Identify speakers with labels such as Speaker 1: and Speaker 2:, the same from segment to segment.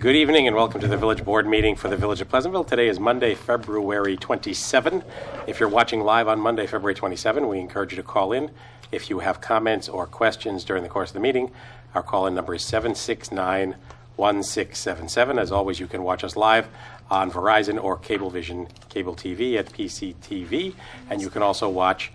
Speaker 1: Good evening and welcome to the Village Board meeting for the Village of Pleasantville. Today is Monday, February 27. If you're watching live on Monday, February 27, we encourage you to call in. If you have comments or questions during the course of the meeting, our call-in number is 769-1677. As always, you can watch us live on Verizon or Cablevision Cable TV at PCTV, and you can also watch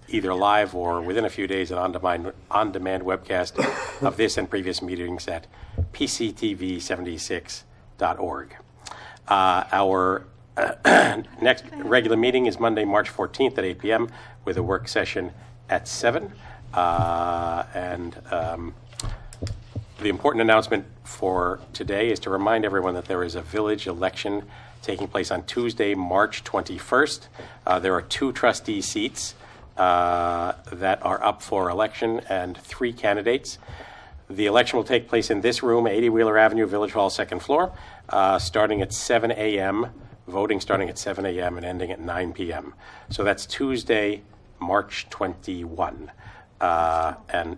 Speaker 1: either live or within a few days an on-demand webcast of this and previous meetings at pctv76.org. Our next regular meeting is Monday, March 14th at 8 p.m. with a work session at 7. The important announcement for today is to remind everyone that there is a village election taking place on Tuesday, March 21st. There are 2 trustee seats that are up for election and 3 candidates. The election will take place in this room, 80 Wheeler Avenue, Village Hall, 2nd floor, starting at 7 a.m., voting starting at 7 a.m. and ending at 9 p.m. So that's Tuesday, March 21. And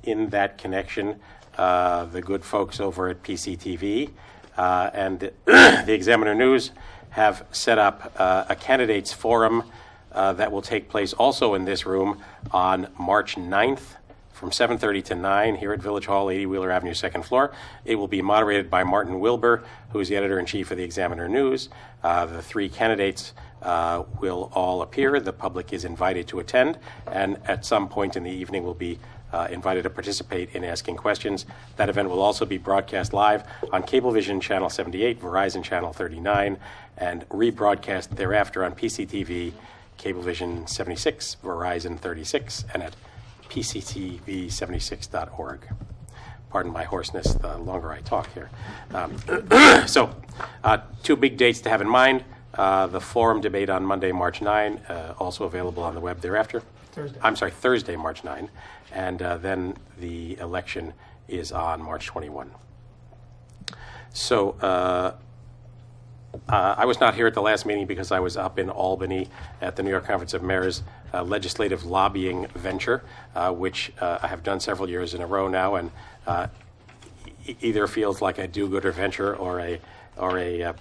Speaker 1: in that connection, the good folks over at PCTV and the Examiner News have set up a candidates forum that will take place also in this room on March 9th from 7:30 to 9 here at Village Hall, 80 Wheeler Avenue, 2nd floor. It will be moderated by Martin Wilbur, who is the editor-in-chief of the Examiner News. The 3 candidates will all appear. The public is invited to attend, and at some point in the evening will be invited to participate in asking questions. That event will also be broadcast live on Cablevision Channel 78, Verizon Channel 39, and rebroadcast thereafter on PCTV, Cablevision 76, Verizon 36, and at PCTV76.org. Pardon my hoarseness the longer I talk here. So, 2 big dates to have in mind. The forum debate on Monday, March 9, also available on the web thereafter. Thursday, March 9. And then the election is on March 21. So, I was not here at the last meeting because I was up in Albany at the New York Conference of Mayors legislative lobbying venture, which I have done several years in a row now, and either feels like a do-gooder venture or a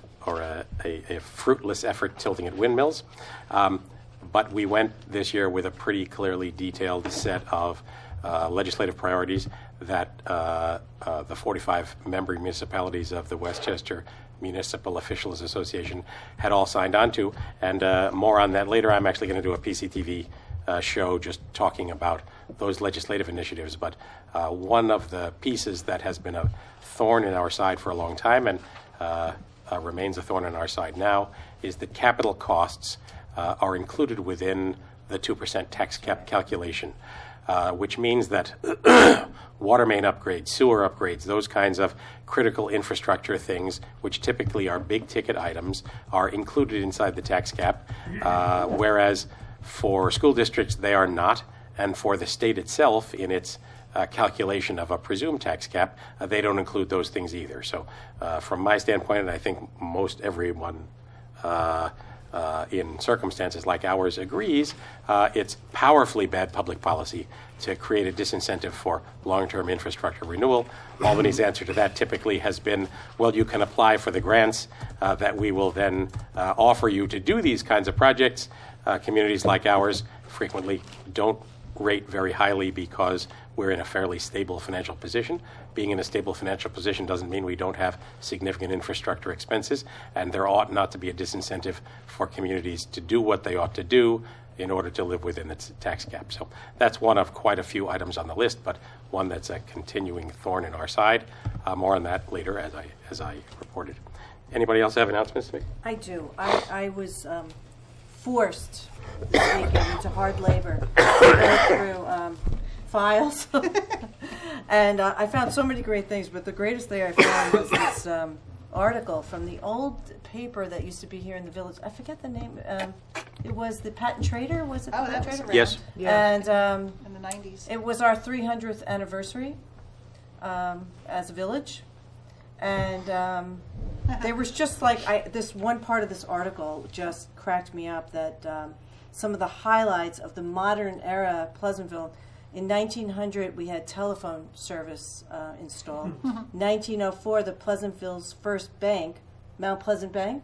Speaker 1: fruitless effort tilting at windmills. But we went this year with a pretty clearly detailed set of legislative priorities that the 45 member municipalities of the Westchester Municipal Officials Association had all signed on to, and more on that later. I'm actually going to do a PCTV show just talking about those legislative initiatives, but one of the pieces that has been a thorn in our side for a long time and remains a thorn in our side now is that capital costs are included within the 2% tax cap calculation, which means that water main upgrades, sewer upgrades, those kinds of critical infrastructure things, which typically are big ticket items, are included inside the tax cap, whereas for school districts they are not, and for the state itself in its calculation of a presumed tax cap, they don't include those things either. So from my standpoint, and I think most everyone in circumstances like ours agrees, it's powerfully bad public policy to create a disincentive for long-term infrastructure renewal. Albany's answer to that typically has been, well, you can apply for the grants that we will then offer you to do these kinds of projects. Communities like ours frequently don't rate very highly because we're in a fairly stable financial position. Being in a stable financial position doesn't mean we don't have significant infrastructure expenses, and there ought not to be a disincentive for communities to do what they ought to do in order to live within its tax cap. So that's one of quite a few items on the list, but one that's a continuing thorn in our side. More on that later as I reported. Anybody else have announcements to make?
Speaker 2: I do. I was forced this weekend into hard labor to go through files. And I found so many great things, but the greatest thing I found was this article from the old paper that used to be here in the village. I forget the name. It was the Patent Trader, was it?
Speaker 3: Oh,
Speaker 2: the
Speaker 3: that
Speaker 2: Patent
Speaker 3: was
Speaker 2: Trader?
Speaker 1: Yes.
Speaker 2: Yeah. And
Speaker 3: in the 90s.
Speaker 2: it was our 300th anniversary as a village. And there was just like, this one part of this article just cracked me up, that some of the highlights of the modern era Pleasantville In 1900, we had telephone service installed. 1904, the Pleasantville's first bank, Mount Pleasant Bank,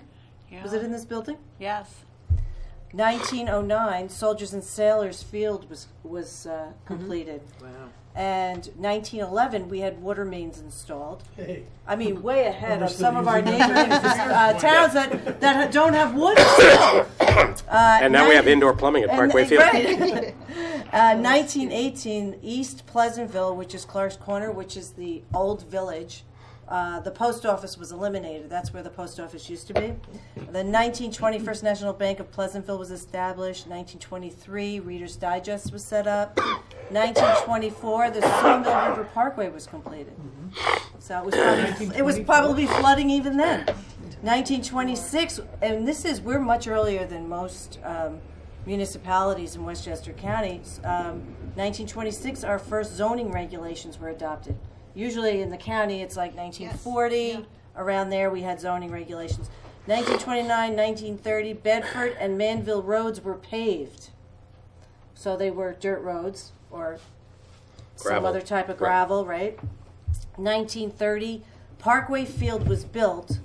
Speaker 2: was it in this building?
Speaker 3: Yes.
Speaker 2: 1909, Soldiers and Sailors Field was completed.
Speaker 4: Wow.
Speaker 2: And 1911, we had water mains installed.
Speaker 5: Hey.
Speaker 2: I mean, way ahead
Speaker 5: We're
Speaker 2: of
Speaker 5: still
Speaker 2: some of our
Speaker 5: using
Speaker 2: neighboring
Speaker 5: it.
Speaker 2: towns that don't have water still.
Speaker 1: And now we have indoor plumbing at Parkway Field.
Speaker 2: Right. 1918, East Pleasantville, which is Clark's Corner, which is the old village. The post office was eliminated. That's where the post office used to be. The 1920 First National Bank of Pleasantville was established. 1923, Reader's Digest was set up. 1924, the Sawmill River Parkway was completed. So it was probably flooding even then. 1926, and we're much earlier than most municipalities in Westchester County. 1926, our first zoning regulations were adopted. Usually in the county, it's like 1940.
Speaker 3: Yes. Yeah.
Speaker 2: Around there, we had zoning regulations. 1929, 1930, Bedford and Manville roads were paved. So they were dirt roads or some
Speaker 1: Gravel.
Speaker 2: other type of
Speaker 1: Right.
Speaker 2: gravel, right? 1930, Parkway Field was built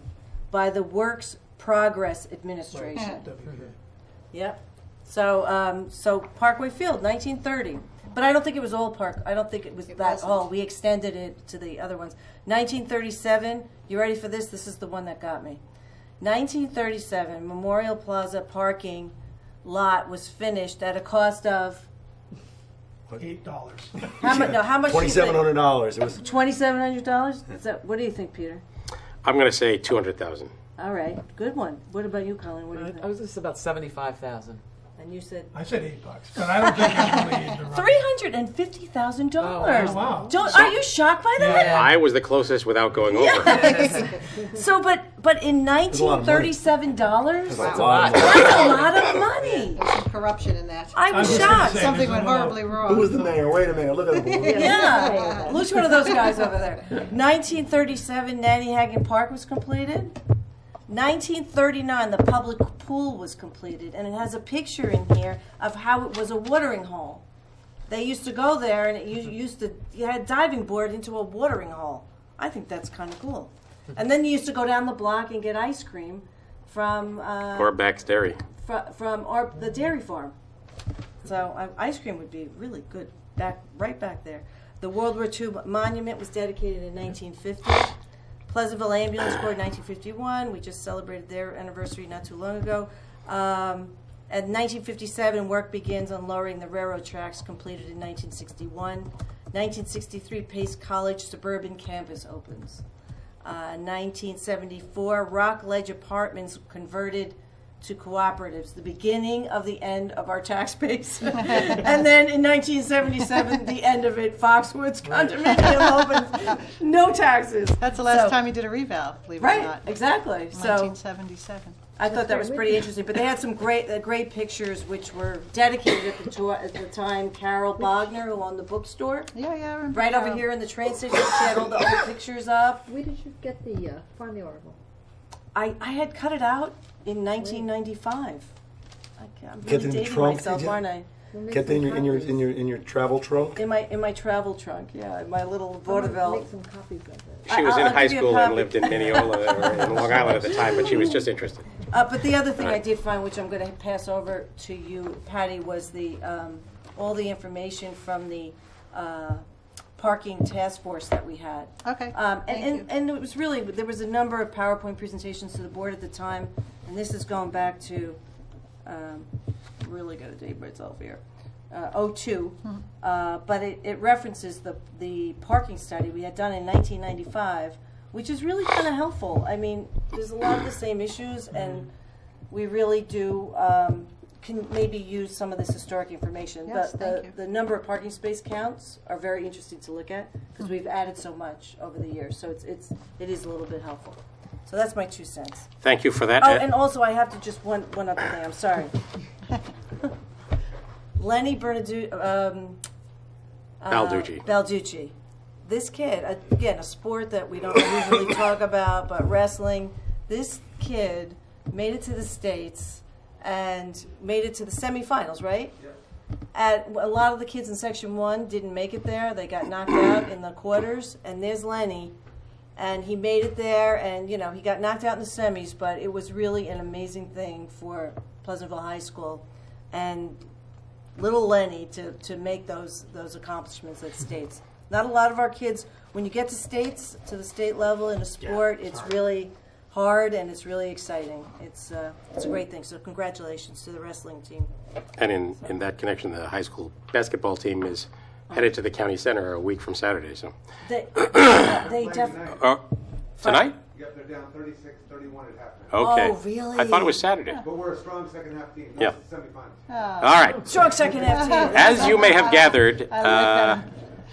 Speaker 2: by the Works Progress Administration. Yep. So Parkway Field, 1930. But I don't think it was all park. I don't think it was that
Speaker 3: wasn't.
Speaker 2: all. We extended it to the other ones. 1937. You ready for this? This is the one that got me. 1937. Memorial Plaza parking lot was finished at a cost of
Speaker 5: $8.
Speaker 2: how much? No, how much?
Speaker 4: $2,700. It was.
Speaker 2: $2,700. Is that? What do you think, Peter?
Speaker 1: I'm going to say 200,000.
Speaker 2: All right, good one. What about you, Colin? What do you think?
Speaker 6: I was just about 75,000.
Speaker 2: And you said
Speaker 5: I said $8, but I don't think it's really
Speaker 2: $350,000.
Speaker 5: Oh, wow.
Speaker 2: Don't, are you shocked by that?
Speaker 5: Yeah.
Speaker 1: I was the closest without going over.
Speaker 2: So, but in
Speaker 4: a lot of money.
Speaker 2: $1937,
Speaker 4: That's
Speaker 3: Wow.
Speaker 4: a lot.
Speaker 2: that's a lot of money.
Speaker 3: There's some corruption in that.
Speaker 2: I
Speaker 5: I
Speaker 2: was
Speaker 5: was gonna
Speaker 2: shocked.
Speaker 5: say-
Speaker 3: Something went
Speaker 5: There's a
Speaker 3: horribly wrong.
Speaker 4: Who was the mayor? Wait a minute. Look at him.
Speaker 2: Yeah, which one of those guys over there? 1937, Nannyhagen Park was completed. 1939, the public pool was completed, and it has a picture in here of how it was a watering hole. They used to go there, and you had a diving board into a watering hole. I think that's kind of cool. And then you used to go down the block and get ice cream from
Speaker 1: Or Back's Dairy.
Speaker 2: from the dairy farm. So ice cream would be really good right back there. The World War II monument was dedicated in 1950. Pleasantville Ambulance Corps, 1951. We just celebrated their anniversary not too long ago. At 1957, work begins on lowering the railroad tracks, completed in 1961. 1963, Pace College suburban campus opens. 1974, Rockledge Apartments converted to cooperatives, the beginning of the end of our tax base. And then in 1977, the end of it, Foxwoods condominium opens, no taxes.
Speaker 3: That's the last
Speaker 2: So-
Speaker 3: time you did a reval, believe it or
Speaker 2: Right,
Speaker 3: not.
Speaker 2: exactly. So
Speaker 3: 1977.
Speaker 2: I thought that was pretty interesting. But they had some great pictures, which were dedicated at the time. Carol Bogner, who owned the bookstore,
Speaker 3: Yeah, I remember.
Speaker 2: right over
Speaker 3: Carol.
Speaker 2: here in the train station, she had all the old pictures up.
Speaker 7: Where did you get find the article?
Speaker 2: I had cut it out in 1995. I'm
Speaker 4: Kept it
Speaker 2: really
Speaker 4: in the
Speaker 2: dating
Speaker 4: trunk,
Speaker 2: myself,
Speaker 4: did you?
Speaker 2: aren't I?
Speaker 7: We'll make
Speaker 4: Kept
Speaker 7: some
Speaker 4: it in your
Speaker 7: copies.
Speaker 4: in your travel trunk.
Speaker 2: In my travel trunk, yeah, in my little
Speaker 7: I'm gonna
Speaker 2: vaudeville.
Speaker 7: Make some copies of it.
Speaker 1: She was in
Speaker 2: I'll
Speaker 1: high
Speaker 2: give you a
Speaker 1: school and
Speaker 2: copy.
Speaker 1: lived in Mineola or in Long Island at the time, but she was just interested.
Speaker 2: But the other thing I
Speaker 1: Right.
Speaker 2: did find, which I'm going to pass over to you, Patty, was the all the information from the parking task force that we had.
Speaker 3: Okay.
Speaker 2: And,
Speaker 3: Thank you.
Speaker 2: and it was really, there was a number of PowerPoint presentations to the board at the time, and this is going back to, really got to date myself here, 02. But it references the parking study we had done in 1995, which is really kind of helpful. I mean, there's a lot of the same issues, and we really do can maybe use some of this historic information.
Speaker 3: Yes, thank you.
Speaker 2: The number of parking space counts are very interesting to look at because we've added so much over the years. So it is a little bit helpful. So that's my 2 cents.
Speaker 1: Thank you for that.
Speaker 2: Oh, and also I have to just one other thing. I'm sorry. Lenny
Speaker 1: Balducci.
Speaker 2: Balducci. This kid, again, a sport that we don't usually talk about, but wrestling. This kid made it to the States and made it to the semifinals, right? a lot of the kids in Section 1 didn't make it there. They got knocked out in the quarters, and there's Lenny. And he made it there, and, you know, he got knocked out in the semis, but it was really an amazing thing for Pleasantville High School and little Lenny to make those accomplishments at states. Not a lot of our kids, when you get to states, to the state level in a sport, it's really hard and it's really exciting. It's a great thing. So congratulations to the wrestling team.
Speaker 1: And in that connection, the high school basketball team is headed to the county center a week from Saturday. So
Speaker 2: They definitely.
Speaker 1: Tonight?
Speaker 8: Yep, they're down 36-31 at halftime.
Speaker 1: Okay.
Speaker 2: Oh, really?
Speaker 1: I thought it was Saturday.
Speaker 8: But we're a strong second half team.
Speaker 1: Yeah.
Speaker 8: That's the semifinals.
Speaker 1: All right.
Speaker 2: Strong second half team.
Speaker 1: As you may have gathered,
Speaker 3: that.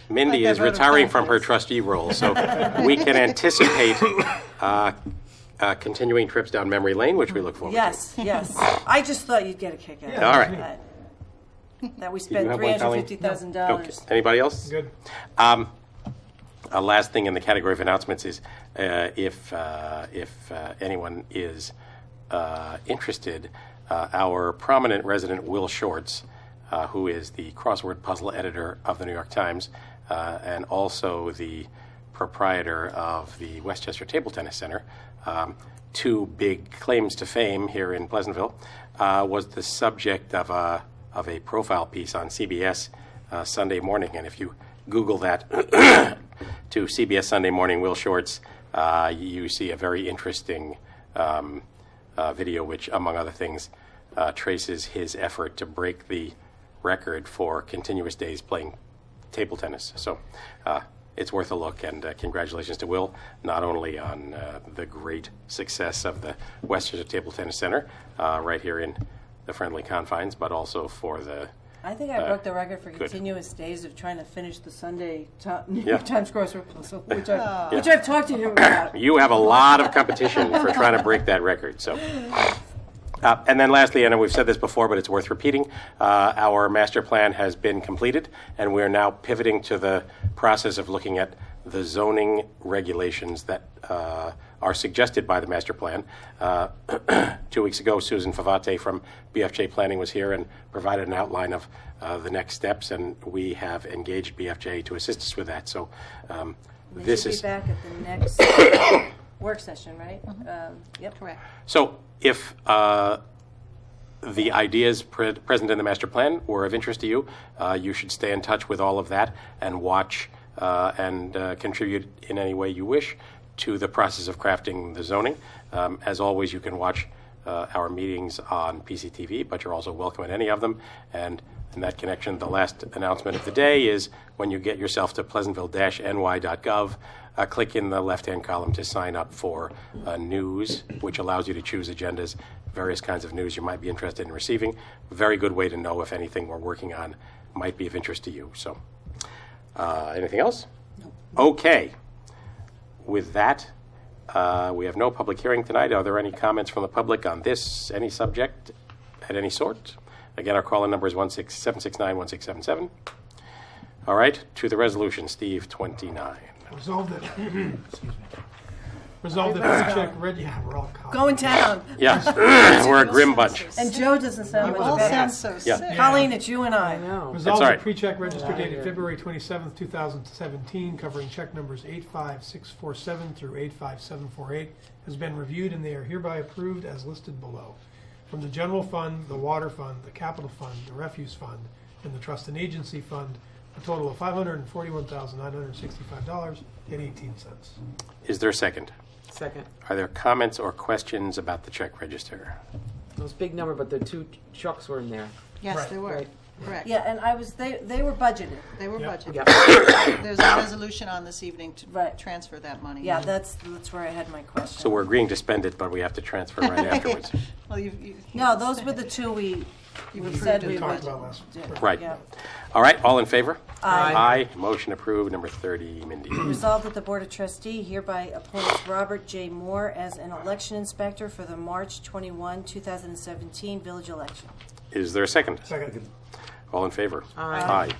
Speaker 1: Mindy
Speaker 3: that
Speaker 1: is
Speaker 3: vote of
Speaker 1: retiring from her
Speaker 3: confidence.
Speaker 1: trustee role, so we can anticipate continuing trips down memory lane, which we look forward
Speaker 2: Yes, yes. I just thought you'd get a kick out of
Speaker 1: All right.
Speaker 2: that. That we spent
Speaker 1: have one, Colleen?
Speaker 2: $350,000.
Speaker 1: to. Okay. Anybody else?
Speaker 5: Good.
Speaker 1: Last thing in the category of announcements is if anyone is interested, our prominent resident Will Shorts, who is the crossword puzzle editor of the New York Times and also the proprietor of the Westchester Table Tennis Center, two big claims to fame here in Pleasantville, was the subject of a profile piece on CBS Sunday Morning. And if you Google that to CBS Sunday Morning Will Shorts, you see a very interesting video which, among other things, traces his effort to break the record for continuous days playing table tennis. So it's worth a look, and congratulations to Will, not only on the great success of the Westchester Table Tennis Center right here in the friendly confines, but also for the
Speaker 2: I think I broke the record for
Speaker 1: good.
Speaker 2: continuous days of trying to finish the Sunday New
Speaker 1: Yeah.
Speaker 2: York Times crossword puzzle, which I've talked to him about.
Speaker 1: You have a lot of competition for trying to break that record. So, and then lastly, and we've said this before, but it's worth repeating, our master plan has been completed, and we are now pivoting to the process of looking at the zoning regulations that are suggested by the master plan. 2 weeks ago, Susan Favate from BFJ Planning was here and provided an outline of the next steps, and we have engaged BFJ to assist us with that. So
Speaker 2: They
Speaker 1: this
Speaker 2: should
Speaker 1: is
Speaker 2: be back at the next work session, right? Yep.
Speaker 3: Correct.
Speaker 1: so. If the ideas present in the master plan were of interest to you, you should stay in touch with all of that and watch and contribute in any way you wish to the process of crafting the zoning. As always, you can watch our meetings on PCTV, but you're also welcome at any of them. And in that connection, the last announcement of the day is when you get yourself to pleasantville-ny.gov, click in the left-hand column to sign up for news, which allows you to choose agendas, various kinds of news you might be interested in receiving. Very good way to know if anything we're working on might be of interest to you. So, anything else? Okay. With that, we have no public hearing tonight. Are there any comments from the public on this, any subject at any sort? Again, our call-in number is 769-1677. All right, to the resolution, Steve, 29.
Speaker 5: Resolved that, excuse me. Resolved that pre-check yeah, we're all caught.
Speaker 2: Going down.
Speaker 1: Yeah, we're a grim bunch.
Speaker 2: And Joe doesn't sound
Speaker 3: You
Speaker 2: much
Speaker 3: all
Speaker 2: better.
Speaker 3: sound so
Speaker 1: Yeah.
Speaker 3: sick.
Speaker 2: Colleen, it's you and I.
Speaker 6: No.
Speaker 5: Resolved
Speaker 1: all
Speaker 5: that
Speaker 1: right.
Speaker 5: pre-check register dated February 27th, 2017, covering check numbers 85647 through 85748, has been reviewed, and they are hereby approved as listed below. From the general fund, the water fund, the capital fund, the refuse fund, and the trust and agency fund, a total of $541,965.18.
Speaker 1: Is there a second?
Speaker 6: Second.
Speaker 1: Are there comments or questions about the check register?
Speaker 6: It was a big number, but the two trucks were in there.
Speaker 3: Yes,
Speaker 5: Right.
Speaker 3: they were.
Speaker 6: Right.
Speaker 3: Correct.
Speaker 2: Yeah, and they were budgeted.
Speaker 3: They were
Speaker 5: Yeah.
Speaker 3: budgeted.
Speaker 6: Yep.
Speaker 3: There's a resolution on this evening to
Speaker 2: Right.
Speaker 3: transfer that money.
Speaker 2: Yeah, that's where I had my question.
Speaker 1: So we're agreeing to spend it, but we have to transfer right afterwards.
Speaker 3: Well,
Speaker 2: No, those were the two we said we
Speaker 5: Talked
Speaker 2: would
Speaker 5: about last
Speaker 2: do.
Speaker 1: Right.
Speaker 2: Yeah.
Speaker 1: All right, all in favor?
Speaker 6: Aye.
Speaker 1: Aye. Motion approved. Number 30, Mindy.
Speaker 2: Resolved that the Board of Trustee hereby appoints Robert J. Moore as an election inspector for the March 21, 2017 village election.
Speaker 1: Is there a second?
Speaker 4: Second.
Speaker 1: All in favor?
Speaker 6: Aye.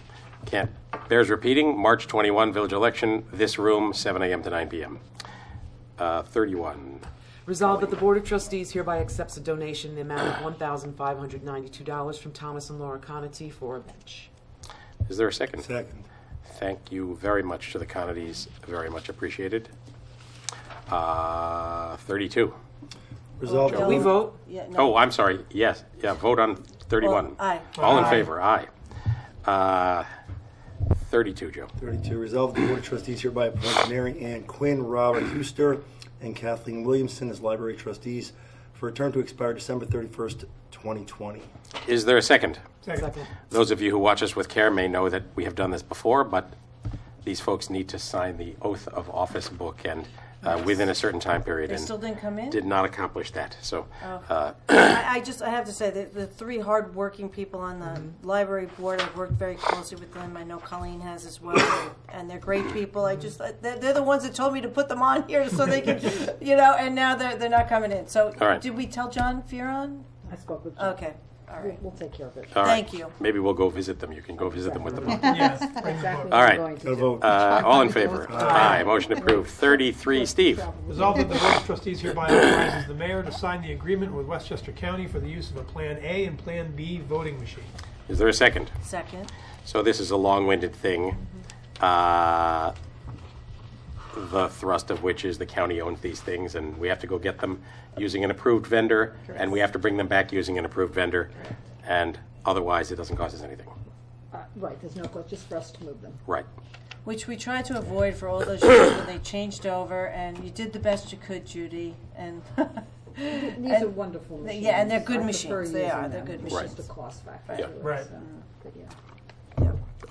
Speaker 1: Can't. Bears repeating, March 21, village election, this room, 7 a.m. to 9 p.m. 31.
Speaker 6: Resolved that the Board of Trustees hereby accepts a donation in the amount of $1,592 from Thomas and Laura Conity for a bench.
Speaker 1: Is there a second?
Speaker 4: Second.
Speaker 1: Thank you very much to the Conitys. Very much appreciated. 32.
Speaker 4: Resolved.
Speaker 6: Can we vote?
Speaker 2: Yeah, no.
Speaker 1: Oh, I'm sorry. Yes. Yeah, vote on 31.
Speaker 2: Well, aye.
Speaker 1: All in
Speaker 5: Aye.
Speaker 1: favor? Aye. 32, Joe.
Speaker 4: 32. Resolved, the Board of Trustees hereby appoints Mary Ann Quinn, Robert Huster, and Kathleen Williamson as library trustees for a term to expire December 31st, 2020.
Speaker 1: Is there a second?
Speaker 5: Second.
Speaker 6: Second.
Speaker 1: Those of you who watch us with care may know that we have done this before, but these folks need to sign the oath of office book and within a certain time period.
Speaker 2: They
Speaker 1: and
Speaker 2: still didn't come in?
Speaker 1: did not accomplish that. So
Speaker 2: I have to say that the three hardworking people on the library board, I've worked very closely with them. I know Colleen has as well, and they're great people. They're the ones that told me to put them on here so they can, and now they're not coming in. So
Speaker 1: All right.
Speaker 2: did we tell John Fearon?
Speaker 7: I spoke with Jim.
Speaker 2: Okay, all right.
Speaker 7: We'll take care of it.
Speaker 1: all right.
Speaker 2: Thank you.
Speaker 1: Maybe we'll go visit them. You can go visit them with the book.
Speaker 5: Yes, bring the
Speaker 7: Exactly
Speaker 5: book.
Speaker 1: All
Speaker 7: what
Speaker 1: right.
Speaker 7: I'm going to
Speaker 4: Gotta
Speaker 7: do.
Speaker 4: vote.
Speaker 1: All in favor? Aye. Motion approved. 33, Steve.
Speaker 5: Resolved that the Board of Trustees hereby authorizes the mayor to sign the agreement with Westchester County for the use of a Plan A and Plan B voting machine.
Speaker 1: Is there a second?
Speaker 2: Second.
Speaker 1: So this is a long-winded thing. The thrust of which is the county owns these things, and we have to go get them using an approved vendor, and we have to bring them back using an approved vendor, and otherwise it doesn't cost us anything.
Speaker 7: Right, there's no cost, just for us to move them.
Speaker 1: Right.
Speaker 2: Which we tried to avoid for all those years when they changed over, and you did the best you could, Judy. And
Speaker 7: These are wonderful machines.
Speaker 2: yeah, and they're good
Speaker 7: I prefer
Speaker 2: machines. They
Speaker 7: using
Speaker 2: are. They're
Speaker 7: them.
Speaker 2: good
Speaker 7: It's
Speaker 2: machines.
Speaker 7: just a cost factor.
Speaker 1: Yeah.
Speaker 7: to it,
Speaker 5: Right.
Speaker 7: so, but yeah.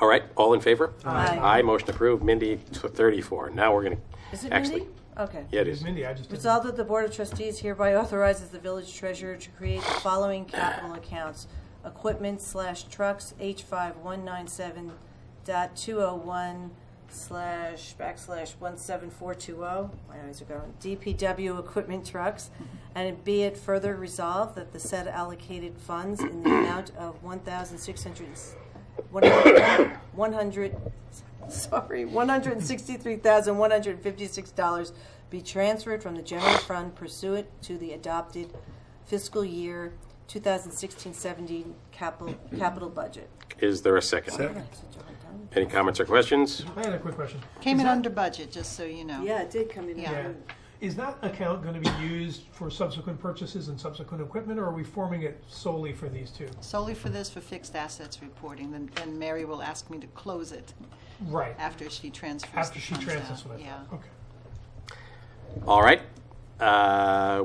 Speaker 1: All right. All in favor?
Speaker 2: Aye.
Speaker 1: Motion approved. Mindy, 34. Now we're going
Speaker 2: Is
Speaker 1: to
Speaker 2: it
Speaker 1: actually.
Speaker 2: Mindy? Okay.
Speaker 1: Yeah, it is.
Speaker 5: Mindy, I just didn't.
Speaker 2: Resolved that the Board of Trustees hereby authorizes the village treasurer to create the following capital accounts: equipment/trucks H5197.201/17420. My eyes are going. DPW equipment trucks, and it be it further resolved that the said allocated funds in the amount of $163,156 be transferred from the general fund pursuant to the adopted fiscal year 2016-17 capital budget.
Speaker 1: Is there a second?
Speaker 4: Second.
Speaker 1: Any comments or questions?
Speaker 5: I had a quick question.
Speaker 3: Came
Speaker 5: Is
Speaker 3: in
Speaker 5: that-
Speaker 3: under budget, just so you know.
Speaker 2: Yeah, it did come in.
Speaker 3: Yeah.
Speaker 5: Yeah. Is that account going to be used for subsequent purchases and subsequent equipment, or are we forming it solely for these two?
Speaker 3: Solely for this, for fixed assets reporting, then Mary will ask me to close it
Speaker 5: Right.
Speaker 3: after she transfers
Speaker 5: After
Speaker 3: the
Speaker 5: she
Speaker 3: funds
Speaker 5: transfers
Speaker 3: out.
Speaker 5: what I
Speaker 3: Yeah.
Speaker 5: thought. Okay.
Speaker 1: All right.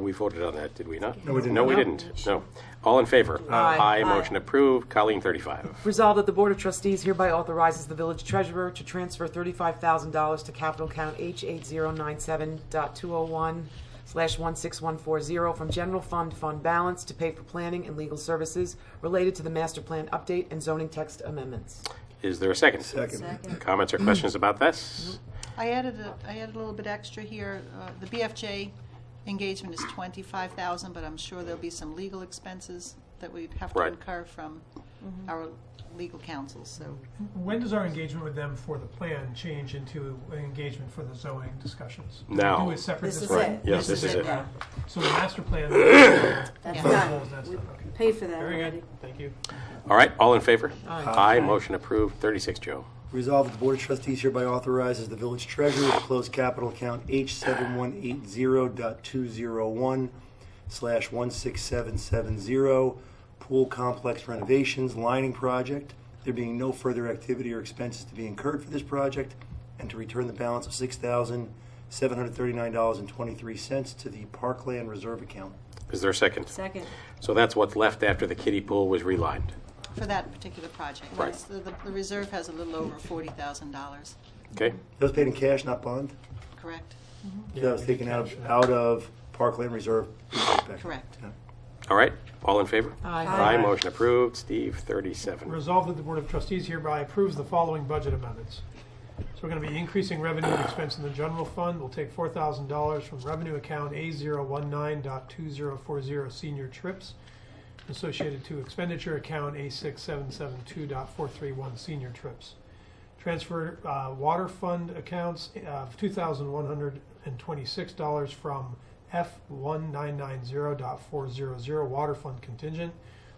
Speaker 1: We voted on that, did we not?
Speaker 4: No, we didn't.
Speaker 1: No, we didn't. No. All in favor?
Speaker 6: Aye.
Speaker 1: Motion approved. Colleen, 35.
Speaker 6: Resolved that the Board of Trustees hereby authorizes the village treasurer to transfer $35,000 to capital account H8097.201/16140 from general fund balance to pay for planning and legal services related to the master plan update and zoning text amendments.
Speaker 1: Is there a second?
Speaker 4: Second.
Speaker 1: Comments or questions about this?
Speaker 3: I added a little bit extra here. The BFJ engagement is $25,000, but I'm sure there'll be some legal expenses that we'd have to
Speaker 1: Right.
Speaker 3: incur from our legal counsel, so.
Speaker 5: When does our engagement with them for the plan change into an engagement for the zoning discussions?
Speaker 1: Now.
Speaker 5: Do it separate
Speaker 2: This is
Speaker 5: discussion?
Speaker 2: it.
Speaker 1: Yes, this is it.
Speaker 2: now.
Speaker 5: So the master plan.
Speaker 2: That's
Speaker 3: Yeah.
Speaker 2: done.
Speaker 5: That stuff, okay.
Speaker 2: Paid for that
Speaker 5: Very
Speaker 2: already.
Speaker 5: good. Thank you.
Speaker 1: All right. All in favor?
Speaker 6: Aye.
Speaker 1: Motion approved. 36, Joe.
Speaker 4: Resolved that the Board of Trustees hereby authorizes the village treasurer to close capital account H7180.201/16770 pool complex renovations lining project, there being no further activity or expenses to be incurred for this project, and to return the balance of $6,739.23 to the Parkland Reserve account.
Speaker 1: Is there a second?
Speaker 2: Second.
Speaker 1: So that's what's left after the kiddie pool was relined.
Speaker 3: For that particular project.
Speaker 1: Right.
Speaker 3: Yes, the reserve has a little over $40,000,
Speaker 1: Okay?
Speaker 4: That was paid in cash, not bond?
Speaker 3: correct?
Speaker 4: That was taken out of Parkland Reserve.
Speaker 3: Correct.
Speaker 4: Yeah.
Speaker 1: All right. All in favor?
Speaker 6: Aye.
Speaker 1: Motion approved. Steve, 37.
Speaker 5: Resolved that the Board of Trustees hereby approves the following budget amendments. So we're going to be increasing revenue and expense in the general fund. We'll take $4,000 from revenue account A019.2040 senior trips associated to expenditure account A6772.431 senior trips. Transfer water fund accounts of $2,126 from F1990.400 Water Fund Contingent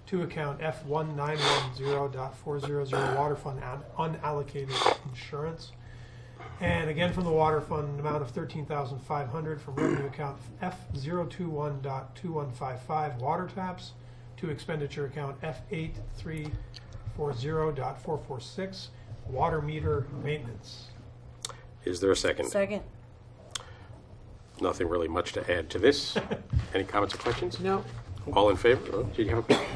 Speaker 5: to account F1910.400 Water Fund Unallocated Insurance. And again from the Water Fund, an amount of $13,500 from revenue account F021.2155 Water Taps to expenditure account F8340.446 Water Meter Maintenance.
Speaker 1: Is there a second?
Speaker 2: Second.
Speaker 1: Nothing really much to add to this. Any comments or questions?
Speaker 6: No.
Speaker 1: All in favor? Oh, did you have a question?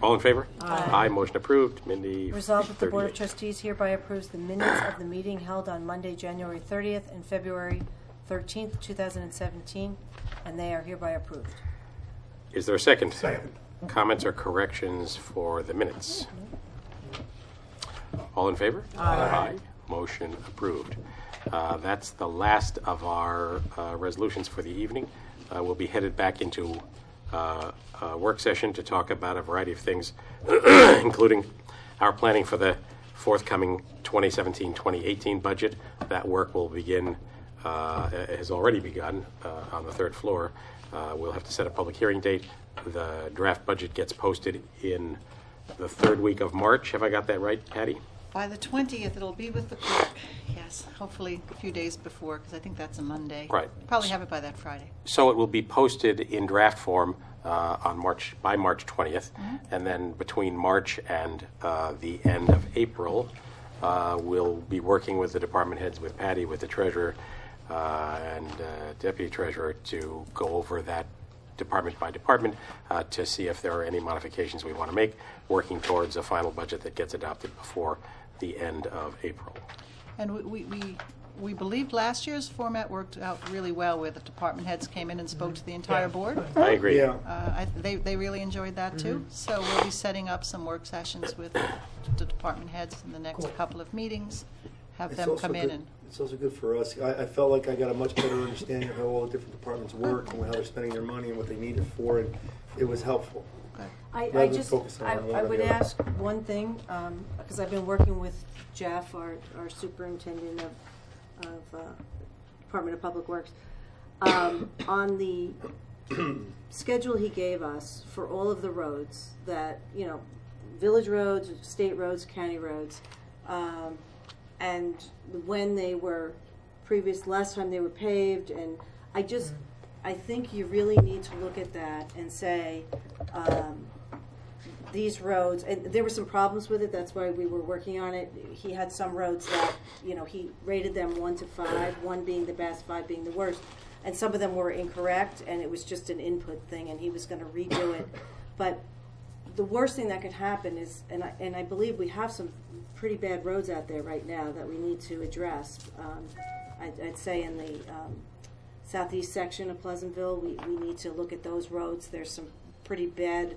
Speaker 1: All in favor? Aye. Motion approved. Mindy,
Speaker 2: Resolved that the Board of
Speaker 1: 38.
Speaker 2: Trustees hereby approves the minutes of the meeting held on Monday, January 30th and February 13th, 2017, and they are hereby approved.
Speaker 1: Is there a second?
Speaker 4: Second.
Speaker 1: Comments or corrections for the minutes? All in favor?
Speaker 6: Aye.
Speaker 1: Motion approved. That's the last of our resolutions for the evening. We'll be headed back into a work session to talk about a variety of things, including our planning for the forthcoming 2017-2018 budget. That work will begin, has already begun on the third floor. We'll have to set a public hearing date. The draft budget gets posted in the third week of March. Have I got that right, Patty?
Speaker 3: By the 20th, it'll be with the clerk. Yes, hopefully a few days before, because I think that's a Monday.
Speaker 1: Right.
Speaker 3: Probably have it by that Friday.
Speaker 1: So it will be posted in draft form by March 20th, and then between March and the end of April, we'll be working with the department heads, with Patty, with the treasurer, and deputy treasurer to go over that department by department to see if there are any modifications we want to make, working towards a final budget that gets adopted before the end of April.
Speaker 3: And we believed last year's format worked out really well, where the department heads came in and spoke to the entire board.
Speaker 1: I agree.
Speaker 4: Yeah.
Speaker 3: They really enjoyed that too. So we'll be setting up some work sessions with the department heads in the next couple of meetings. Have
Speaker 4: It's
Speaker 3: them
Speaker 4: also
Speaker 3: come in
Speaker 4: good-
Speaker 3: and,
Speaker 4: It's also good for us. I felt like I got a much better understanding of how all the different departments work and how they're spending their money and what they need it for, and it was helpful.
Speaker 2: I
Speaker 4: Rather than
Speaker 2: just,
Speaker 4: focusing on one
Speaker 2: I
Speaker 4: or
Speaker 2: would
Speaker 4: the other.
Speaker 2: ask one thing, because I've been working with Jeff, our superintendent of Department of Public Works, on the schedule he gave us for all of the roads that, village roads, state roads, county roads, and when they were last time they were paved, and I think you really need to look at that and say, these roads, and there were some problems with it, that's why we were working on it. He had some roads that, he rated them 1 to 5, 1 being the best, 5 being the worst, and some of them were incorrect, and it was just an input thing, and he was going to redo it. But the worst thing that could happen is, and I believe we have some pretty bad roads out there right now that we need to address. I'd say in the southeast section of Pleasantville, we need to look at those roads. There's some pretty bad,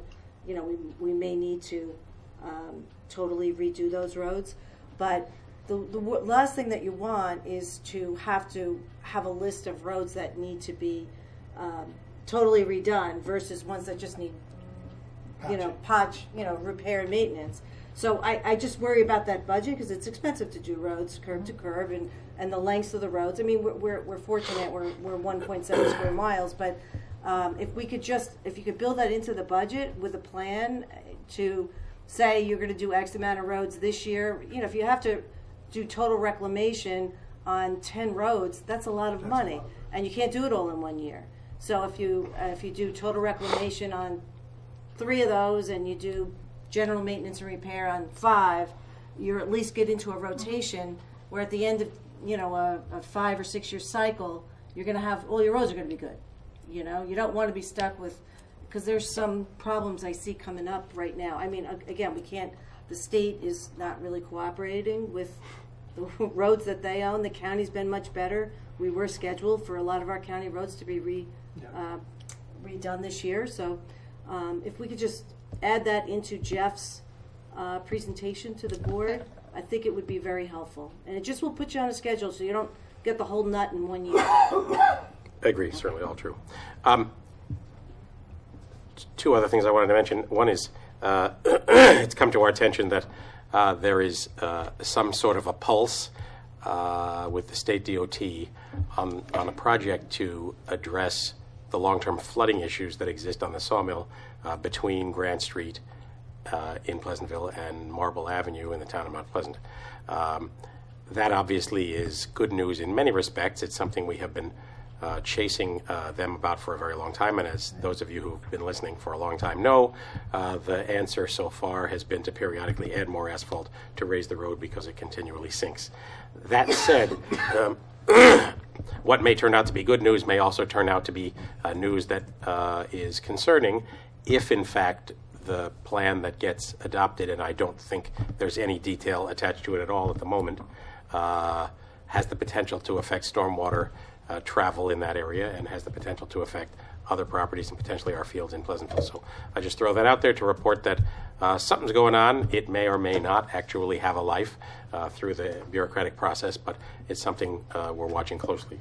Speaker 2: we may need to totally redo those roads. But the last thing that you want is to have a list of roads that need to be totally redone versus ones that just need, repair and maintenance. So I just worry about that budget because it's expensive to do roads curb to curb and the lengths of the roads. I mean, we're fortunate, we're 1.7 square miles, but if you could build that into the budget with a plan to say you're going to do X amount of roads this year, if you have to do total reclamation on 10 roads, that's a lot of money, and you can't do it all in 1 year. So if you do total reclamation on 3 of those and you do general maintenance and repair on 5, you're at least get into a rotation where at the end of a 5 or 6 year cycle, you're going to have all your roads are going to be good. You don't want to be stuck with, because there's some problems I see coming up right now. I mean, again, the state is not really cooperating with the roads that they own. The county's been much better. We were scheduled for a lot of our county roads to be redone this year. So if we could just add that into Jeff's presentation to the board, I think it would be very helpful. And it just will put you on a schedule so you don't get the whole nut in 1 year.
Speaker 1: I agree, certainly all true. 2 other things I wanted to mention. One is it's come to our attention that there is some sort of a pulse with the state DOT on a project to address the long-term flooding issues that exist on the sawmill between Grant Street in Pleasantville and Marble Avenue in the town of Mount Pleasant. That obviously is good news in many respects. It's something we have been chasing them about for a very long time, and as those of you who've been listening for a long time know, the answer so far has been to periodically add more asphalt to raise the road because it continually sinks. That said, what may turn out to be good news may also turn out to be news that is concerning if, in fact, the plan that gets adopted, and I don't think there's any detail attached to it at all at the moment, has the potential to affect stormwater travel in that area and has the potential to affect other properties and potentially our fields in Pleasantville. So I just throw that out there to report that something's going on. It may or may not actually have a life through the bureaucratic process, but it's something we're watching closely.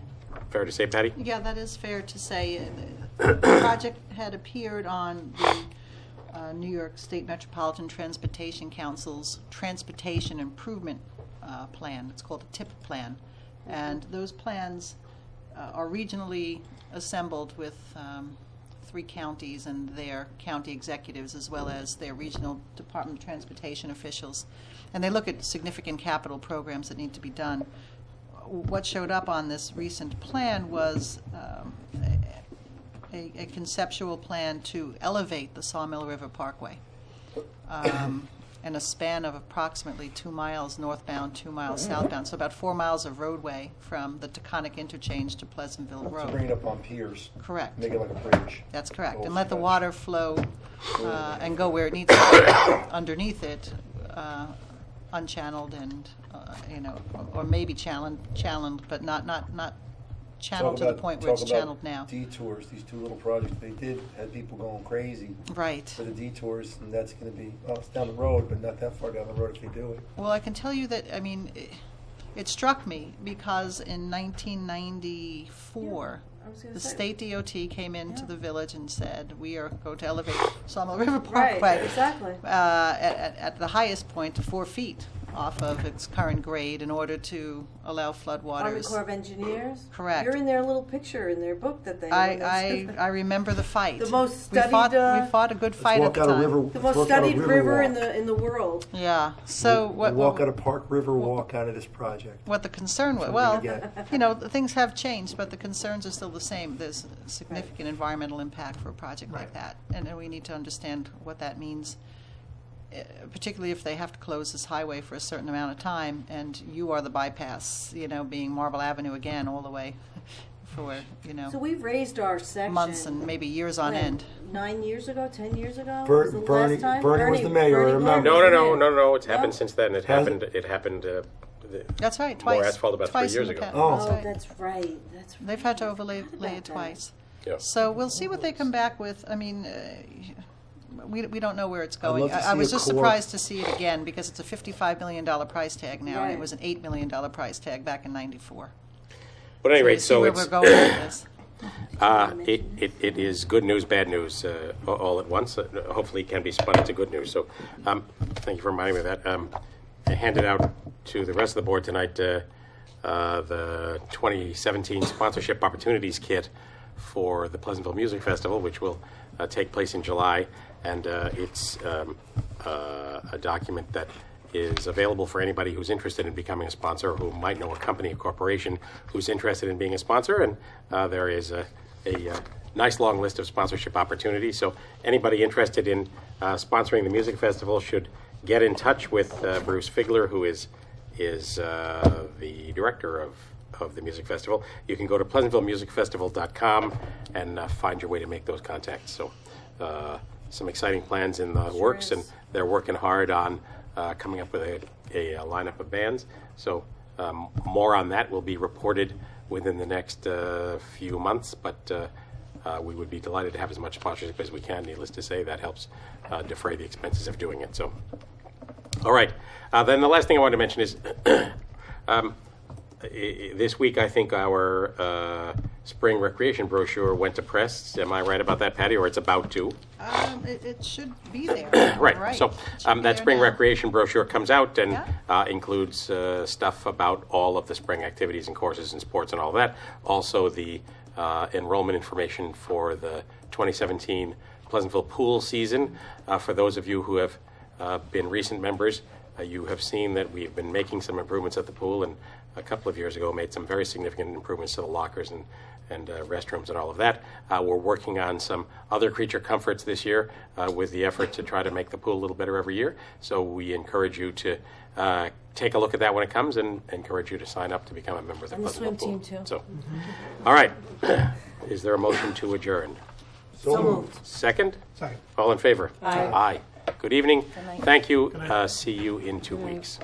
Speaker 1: Fair to say, Patty?
Speaker 3: Yeah, that is fair to say. The project had appeared on the New York State Metropolitan Transportation Council's Transportation Improvement Plan. It's called a TIP plan. And those plans are regionally assembled with 3 counties and their county executives, as well as their regional Department of Transportation officials. And they look at significant capital programs that need to be done. What showed up on this recent plan was a conceptual plan to elevate the Sawmill River Parkway in a span of approximately 2 miles northbound, 2 miles southbound, so about 4 miles of roadway from the Taconic interchange to Pleasantville
Speaker 4: To
Speaker 3: Road.
Speaker 4: bring it up on piers.
Speaker 3: Correct.
Speaker 4: Make it like a bridge.
Speaker 3: That's correct.
Speaker 4: Oh,
Speaker 3: And let the
Speaker 4: stretch.
Speaker 3: water flow and go where it needs to go underneath it, unchanneled and, or maybe channeled, but not channeled to the point where it's channeled now.
Speaker 4: Detours, these 2 little projects they did had people going crazy
Speaker 3: Right.
Speaker 4: for the detours, and that's going to be, well, it's down the road, but not that far down the road if they do it.
Speaker 3: Well, I can tell you that, it struck me because in 1994, the state DOT came into the village and said, we are going to elevate Sawmill River Parkway.
Speaker 2: Right, exactly.
Speaker 3: At the highest point to 4 feet off of its current grade in order to allow
Speaker 2: Army
Speaker 3: floodwaters.
Speaker 2: Corps of Engineers?
Speaker 3: Correct.
Speaker 2: You're in their little picture in their book that they
Speaker 3: I remember the fight.
Speaker 2: The most
Speaker 3: we fought,
Speaker 2: studied,
Speaker 3: we fought a good fight at
Speaker 4: Walk
Speaker 3: the
Speaker 4: out a
Speaker 3: time.
Speaker 4: river.
Speaker 2: the
Speaker 4: let's
Speaker 2: most
Speaker 4: walk out a
Speaker 2: studied river
Speaker 4: walk.
Speaker 2: in the world.
Speaker 3: Yeah. So
Speaker 4: We'll walk out a Park River walk out of this project.
Speaker 3: what the concern was,
Speaker 4: So
Speaker 3: well,
Speaker 4: we're gonna
Speaker 3: things have changed, but the concerns are still the same. There's significant environmental impact for a project like that, and we need to understand what that means, particularly if they have to close this highway for a certain amount of time, and you are the bypass, being Marble Avenue again all the way for,
Speaker 2: So we've raised our section.
Speaker 3: months and maybe years on
Speaker 2: when,
Speaker 3: end.
Speaker 2: 9 years ago, 10 years ago?
Speaker 4: Ber-
Speaker 2: was the
Speaker 4: Bernie-
Speaker 2: last time?
Speaker 4: Bernie was the mayor, I remember.
Speaker 1: No. It's happened
Speaker 2: No?
Speaker 1: since then. It
Speaker 4: Has
Speaker 1: happened. It happened.
Speaker 3: That's right,
Speaker 1: More
Speaker 3: twice.
Speaker 1: asphalt about 3
Speaker 3: Twice
Speaker 1: years
Speaker 3: in the
Speaker 1: ago.
Speaker 3: past.
Speaker 4: Oh.
Speaker 3: That's
Speaker 2: Oh,
Speaker 3: right.
Speaker 2: that's right. That's right.
Speaker 3: They've had to overlay
Speaker 2: Forgot
Speaker 3: lay
Speaker 2: about
Speaker 3: it
Speaker 2: that.
Speaker 3: twice.
Speaker 1: Yeah.
Speaker 3: So we'll see what they come back with. We don't know where it's going.
Speaker 4: love to
Speaker 3: I
Speaker 4: see
Speaker 3: was
Speaker 4: a
Speaker 3: just
Speaker 4: core-
Speaker 3: surprised to see it again because it's a $55 million price tag now, and
Speaker 2: Right.
Speaker 3: it was an $8 million price tag back in '94.
Speaker 1: But at any
Speaker 3: We
Speaker 1: rate,
Speaker 3: see
Speaker 1: so
Speaker 3: where
Speaker 1: it's
Speaker 3: we're going with this.
Speaker 1: it is good news, bad news all at once. Hopefully, it can be spun into good news. So, thank you for reminding me of that. I handed out to the rest of the board tonight the 2017 sponsorship opportunities kit for the Pleasantville Music Festival, which will take place in July, and it's a document that is available for anybody who's interested in becoming a sponsor, who might know a company, a corporation who's interested in being a sponsor, and there is a nice long list of sponsorship opportunities. So anybody interested in sponsoring the music festival should get in touch with Bruce Figler, who is the director of the music festival. You can go to PleasantvilleMusicFestival.com and find your way to make those contacts. So some exciting plans in the works, and they're working hard on coming up with a lineup of bands. So more on that will be reported within the next few months, but we would be delighted to have as much sponsorship as we can. Needless to say, that helps defray the expenses of doing it. So, all right. Then the last thing I wanted to mention is this week I think our spring recreation brochure went to press. Am I right about that, Patty, or it's about to?
Speaker 3: It should be there.
Speaker 1: Right. So
Speaker 3: It should be
Speaker 1: that
Speaker 3: there
Speaker 1: spring
Speaker 3: now.
Speaker 1: recreation brochure comes out and
Speaker 3: Yeah.
Speaker 1: includes stuff about all of the spring activities and courses and sports and all that. Also the enrollment information for the 2017 Pleasantville pool season. For those of you who have been recent members, you have seen that we've been making some improvements at the pool, and a couple of years ago made some very significant improvements to the lockers and restrooms and all of that. We're working on some other creature comforts this year with the effort to try to make the pool a little better every year. So we encourage you to take a look at that when it comes, and encourage you to sign up to become a member of the
Speaker 2: And the
Speaker 1: Pleasantville
Speaker 2: swim
Speaker 1: pool.
Speaker 2: team, too.
Speaker 1: So, all right. Is there a motion to adjourn?
Speaker 2: So moved.
Speaker 1: Second?
Speaker 5: Second.
Speaker 1: All in favor?
Speaker 2: Aye.
Speaker 1: Aye. Good evening.
Speaker 3: Good night.
Speaker 1: Thank you.
Speaker 5: Good night.
Speaker 1: See you in 2 weeks.